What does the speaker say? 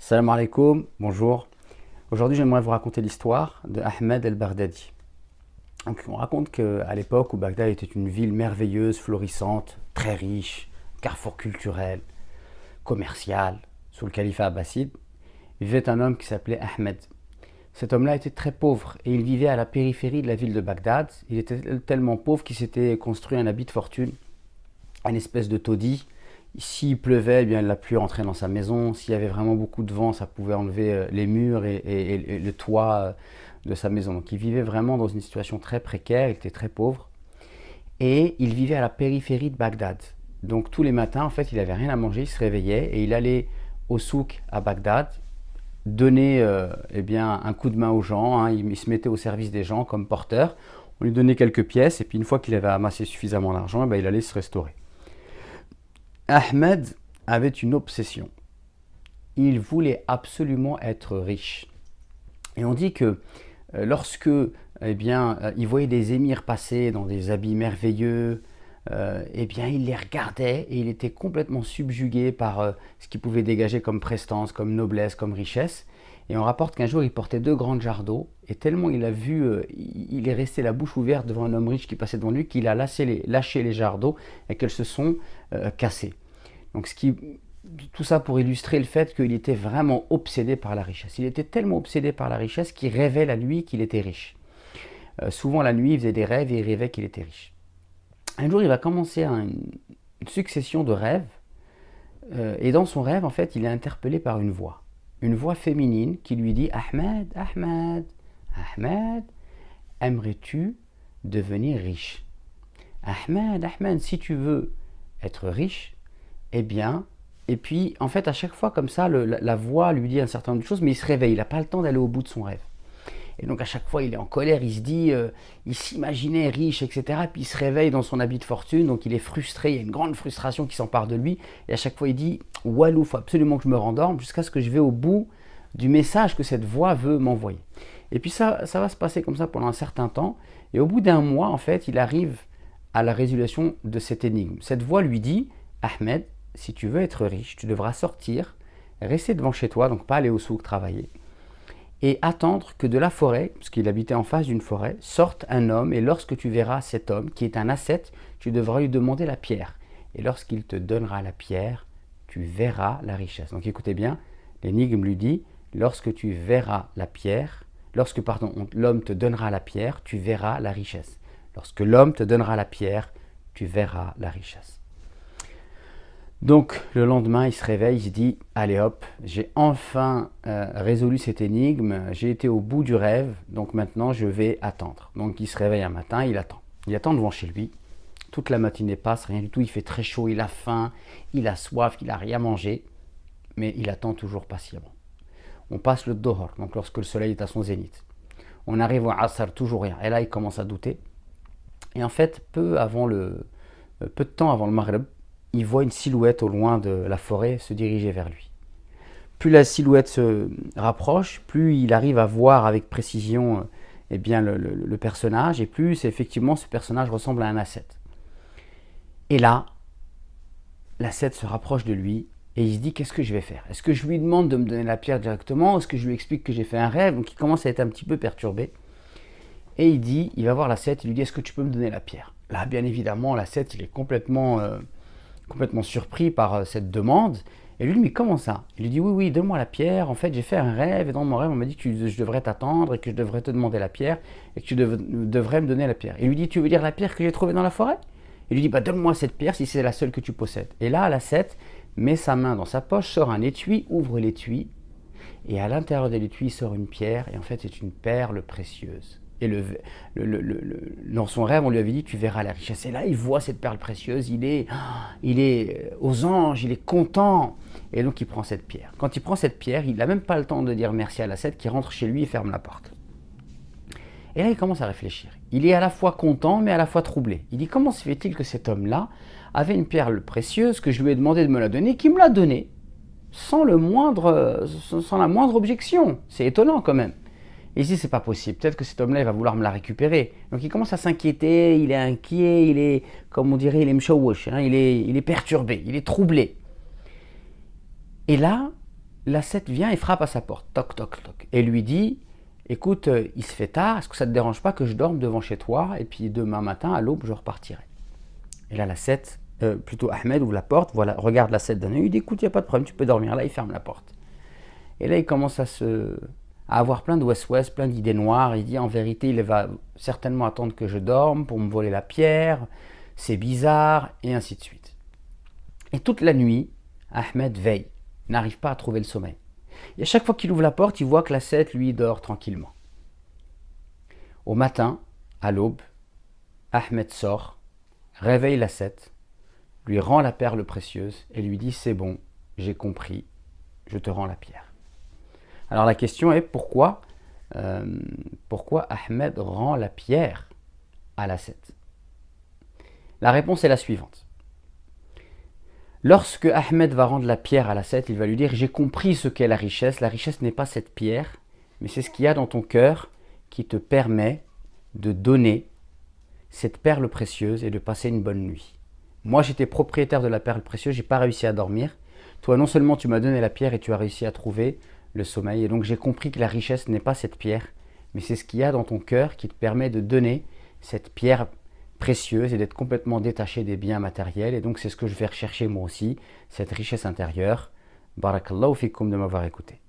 Salam alaikum, bonjour. Aujourd'hui, j'aimerais vous raconter l'histoire de Ahmed el-Baghdadi. Donc, on raconte qu'à l'époque où Bagdad était une ville merveilleuse, florissante, très riche, carrefour culturel, commercial, sous le califat abbasside, vivait un homme qui s'appelait Ahmed. Cet homme-là était très pauvre et il vivait à la périphérie de la ville de Bagdad. Il était tellement pauvre qu'il s'était construit un habit de fortune, une espèce de taudis. S'il pleuvait, eh bien, la pluie rentrait dans sa maison. S'il y avait vraiment beaucoup de vent, ça pouvait enlever les murs et le toit de sa maison. Donc il vivait vraiment dans une situation très précaire, il était très pauvre. Et il vivait à la périphérie de Bagdad. Donc tous les matins, en fait, il n'avait rien à manger, il se réveillait et il allait au souk à Bagdad, donner eh bien, un coup de main aux gens. Il se mettait au service des gens comme porteur. On lui donnait quelques pièces et puis une fois qu'il avait amassé suffisamment d'argent, eh bien, il allait se restaurer. Ahmed avait une obsession. Il voulait absolument être riche. Et on dit que lorsque il voyait des émirs passer dans des habits merveilleux, il les regardait et il était complètement subjugué par ce qu'il pouvait dégager comme prestance, comme noblesse, comme richesse. Et on rapporte qu'un jour il portait deux grandes jarres d'eau et tellement il a vu, il est resté la bouche ouverte devant un homme riche qui passait devant lui qu'il a lâché les jarres d'eau et qu'elles se sont cassées. Donc tout ça pour illustrer le fait qu'il était vraiment obsédé par la richesse. Il était tellement obsédé par la richesse qu'il rêvait la nuit qu'il était riche. Souvent la nuit il faisait des rêves et il rêvait qu'il était riche. Un jour il va commencer une succession de rêves et dans son rêve en fait il est interpellé par une voix féminine qui lui dit Ahmed, Ahmed, Ahmed, aimerais-tu devenir riche? Ahmed, Ahmed, si tu veux être riche, eh bien, et puis en fait à chaque fois comme ça, la voix lui dit un certain nombre de choses, mais il se réveille, il n'a pas le temps d'aller au bout de son rêve. Et donc à chaque fois il est en colère, il se dit, il s'imaginait riche, etc. Puis il se réveille dans son habit de fortune, donc il est frustré, il y a une grande frustration qui s'empare de lui. Et à chaque fois il dit, Walou, il faut absolument que je me rendorme jusqu'à ce que je vais au bout du message que cette voix veut m'envoyer. Et puis ça va se passer comme ça pendant un certain temps. Et au bout d'un mois, en fait, il arrive à la résolution de cette énigme. Cette voix lui dit, Ahmed, si tu veux être riche, tu devras sortir, rester devant chez toi, donc pas aller au souk travailler, et attendre que de la forêt, parce qu'il habitait en face d'une forêt, sorte un homme, et lorsque tu verras cet homme, qui est un ascète, tu devras lui demander la pierre. Et lorsqu'il te donnera la pierre, tu verras la richesse. Donc écoutez bien, l'énigme lui dit, lorsque tu verras la pierre, l'homme te donnera la pierre, tu verras la richesse. Lorsque l'homme te donnera la pierre, tu verras la richesse. Donc le lendemain, il se réveille, il se dit, allez hop, j'ai enfin résolu cette énigme, j'ai été au bout du rêve, donc maintenant je vais attendre. Donc il se réveille un matin, il attend. Il attend devant chez lui, toute la matinée passe, rien du tout, il fait très chaud, il a faim, il a soif, il n'a rien mangé, mais il attend toujours patiemment. On passe le Dohor, donc lorsque le soleil est à son zénith. On arrive au Asr, toujours rien, et là il commence à douter. Et en fait, peu de temps avant le Maghreb, il voit une silhouette au loin de la forêt se diriger vers lui. Plus la silhouette se rapproche, plus il arrive à voir avec précision le personnage, et plus effectivement ce personnage ressemble à un ascète. Et là, l'ascète se rapproche de lui, et il se dit, qu'est-ce que je vais faire? Est-ce que je lui demande de me donner la pierre directement? Est-ce que je lui explique que j'ai fait un rêve? Donc il commence à être un petit peu perturbé. Et il va voir l'ascète, il lui dit, est-ce que tu peux me donner la pierre? Là, bien évidemment, l'ascète, il est complètement surpris par cette demande. Et lui, mais comment ça? Il lui dit, oui, oui, donne-moi la pierre. En fait, j'ai fait un rêve, et dans mon rêve, on m'a dit que je devrais t'attendre, et que je devrais te demander la pierre, et que tu devrais me donner la pierre. Il lui dit, tu veux dire la pierre que j'ai trouvée dans la forêt? Il lui dit, bah donne-moi cette pierre si c'est la seule que tu possèdes. Et là, l'ascète met sa main dans sa poche, sort un étui, ouvre l'étui, et à l'intérieur de l'étui, il sort une pierre, et en fait, c'est une perle précieuse. Et dans son rêve, on lui avait dit, tu verras la richesse. Et là, il voit cette perle précieuse, il est aux anges, il est content. Et donc, il prend cette pierre. Quand il prend cette pierre, il n'a même pas le temps de dire merci à l'ascète qui rentre chez lui et ferme la porte. Et là, il commence à réfléchir. Il est à la fois content, mais à la fois troublé. Il dit, comment se fait-il que cet homme-là avait une perle précieuse que je lui ai demandé de me la donner, qui me l'a donnée, sans la moindre objection? C'est étonnant quand même. Et il dit, c'est pas possible, peut-être que cet homme-là, il va vouloir me la récupérer. Donc il commence à s'inquiéter, il est inquiet, il est, comme on dirait, il est mshawwash, il est perturbé, il est troublé. Et là, l'ascète vient et frappe à sa porte, toc, toc, toc, et lui dit, écoute, il se fait tard, est-ce que ça ne te dérange pas que je dorme devant chez toi, et puis demain matin, à l'aube, je repartirai. Et là, l'ascète, plutôt Ahmed ouvre la porte, voilà, regarde l'ascète d'un œil, il dit, écoute, il n'y a pas de problème, tu peux dormir là, il ferme la porte. Et là, il commence à avoir plein de ouest-ouest, plein d'idées noires, il dit, en vérité, il va certainement attendre que je dorme pour me voler la pierre, c'est bizarre, et ainsi de suite. Et toute la nuit, Ahmed veille, n'arrive pas à trouver le sommeil. Et à chaque fois qu'il ouvre la porte, il voit que l'ascète, lui, dort tranquillement. Au matin, à l'aube, Ahmed sort, réveille l'ascète, lui rend la perle précieuse et lui dit « c'est bon, j'ai compris, je te rends la pierre ». Alors la question est pourquoi Ahmed rend la pierre à l'ascète? La réponse est la suivante. Lorsque Ahmed va rendre la pierre à l'ascète, il va lui dire « j'ai compris ce qu'est la richesse. La richesse n'est pas cette pierre, mais c'est ce qu'il y a dans ton cœur qui te permet de donner cette perle précieuse et de passer une bonne nuit. Moi, j'étais propriétaire de la perle précieuse, je n'ai pas réussi à dormir. Toi, non seulement tu m'as donné la pierre et tu as réussi à trouver le sommeil. Et donc, j'ai compris que la richesse n'est pas cette pierre, mais c'est ce qu'il y a dans ton cœur qui te permet de donner cette pierre précieuse et d'être complètement détaché des biens matériels. Et donc, c'est ce que je vais rechercher moi aussi, cette richesse intérieure. Barakallahu fikum de m'avoir écouté.